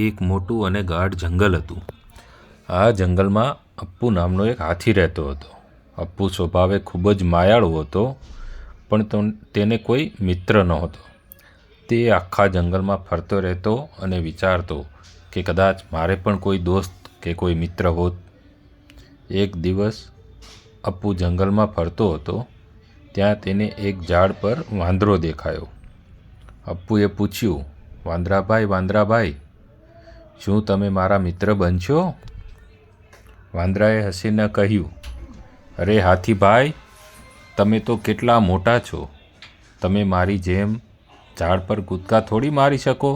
એક મોટું અને ગાઢ જંગલ હતું. આ જંગલમાં અપ્પુ નામનો એક હાથી રહેતો હતો. અપ્પુ સ્વભાવે ખૂબ જ માયાળુ હતો, પણ તેને કોઈ મિત્ર નહોતો. તે આખા જંગલમાં ફરતો રહેતો અને વિચારતો કે કદાચ મારે પણ કોઈ દોસ્ત કે કોઈ મિત્ર હોત. એક દિવસ અપ્પુ જંગલમાં ફરતો હતો, ત્યાં તેને એક ઝાડ પર વાંદરો દેખાયો. અપ્પુએ પૂછ્યું, વાંદરાભાઈ, શું તમે મારા મિત્ર બનશો? વાંદરાએ હસીને કહ્યું, અરે હાથીભાઈ, તમે તો કેટલા મોટા છો. તમે મારી જેમ ઝાડ પર કૂદકા થોડી મારી શકો.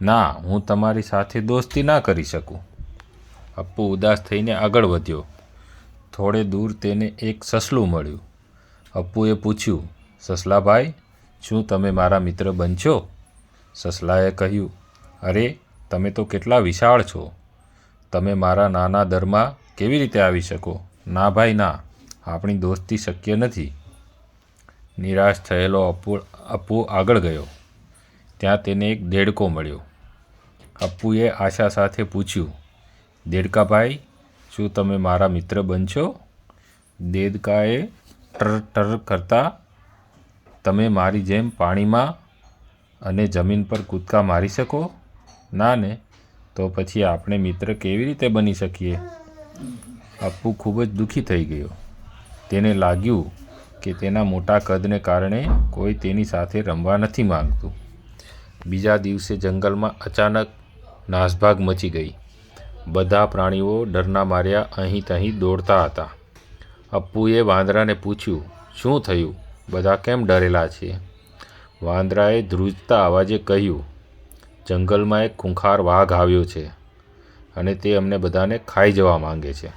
ના, હું તમારી સાથે દોસ્તી ના કરી શકું. અપ્પુ ઉદાસ થઈને આગળ વધ્યો. થોડે દૂર તેને એક સસલું મળ્યું. અપ્પુએ પૂછ્યું, સસલાભાઈ, શું તમે મારા મિત્ર બનશો? સસલાએ કહ્યું, અરે તમે તો કેટલા વિશાળ છો. તમે મારા નાના દરમાં કેવી રીતે આવી શકો? ના ભાઈ ના, આપણી દોસ્તી શક્ય નથી. નિરાશ થયેલો અપ્પુ આગળ ગયો. ત્યાં તેને એક દેડકો મળ્યો. અપ્પુએ આશા સાથે પૂછ્યું, દેડકાભાઈ, શું તમે મારા મિત્ર બનશો? દેડકાએ ટર કરતા, તમે મારી જેમ પાણીમાં અને જમીન પર કૂદકા મારી શકો? ના ને, તો પછી આપણે મિત્ર કેવી રીતે બની શકીએ? અપ્પુ ખૂબ જ દુઃખી થઈ ગયો. તેને લાગ્યું કે તેના મોટા કદને કારણે કોઈ તેની સાથે રમવા નથી માંગતું. બીજા દિવસે જંગલમાં અચાનક નાસભાગ મચી ગઈ. બધા પ્રાણીઓ ડરના માર્યા અહીં તહીં દોડતા હતા. અપ્પુએ વાંદરાને પૂછ્યું, શું થયું? બધા કેમ ડરેલા છે? વાંદરાએ ધ્રુજતા અવાજે કહ્યું, જંગલમાં એક ખૂંખાર વાઘ આવ્યો છે અને તે અમને બધાને ખાઈ જવા માંગે છે.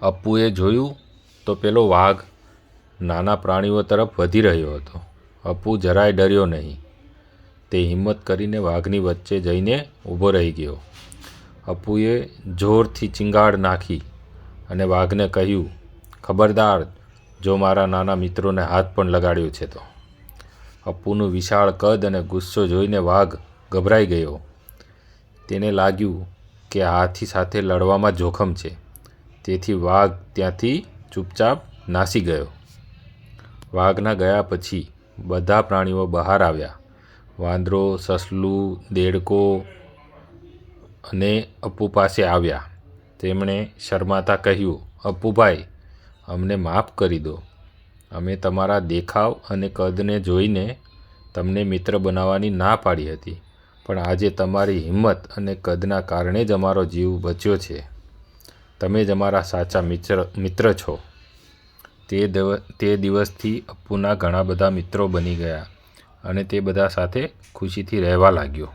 અપ્પુએ જોયું તો પેલો વાઘ નાના પ્રાણીઓ તરફ વધી રહ્યો હતો. અપ્પુ જરાય ડર્યો નહીં. તે હિંમત કરીને વાઘની વચ્ચે જઈને ઊભો રહી ગયો. અપ્પુએ જોરથી ચીંગાડ નાખી અને વાઘને કહ્યું, ખબરદાર, જો મારા નાના મિત્રોને હાથ પણ લગાડ્યો છે તો. અપ્પુનું વિશાળ કદ અને ગુસ્સો જોઈને વાઘ ગભરાઈ ગયો. તેને લાગ્યું કે હાથી સાથે લડવામાં જોખમ છે. તેથી વાઘ ત્યાંથી ચૂપચાપ નાસી ગયો. વાઘના ગયા પછી બધા પ્રાણીઓ બહાર આવ્યા. વાંદરો, સસલું, દેડકો અને અપ્પુ પાસે આવ્યા. તેમણે શરમાતા કહ્યું, અપ્પુભાઈ, અમને માફ કરી દો. અમે તમારા દેખાવ અને કદને જોઈને તમને મિત્ર બનાવવાની ના પાડી હતી, પણ આજે તમારી હિંમત અને કદના કારણે જ અમારો જીવ બચ્યો છે. તમે જ અમારા સાચા મિત્ર છો. તે દિવસથી અપ્પુના ઘણા બધા મિત્રો બની ગયા અને તે બધા સાથે ખુશીથી રહેવા લાગ્યો.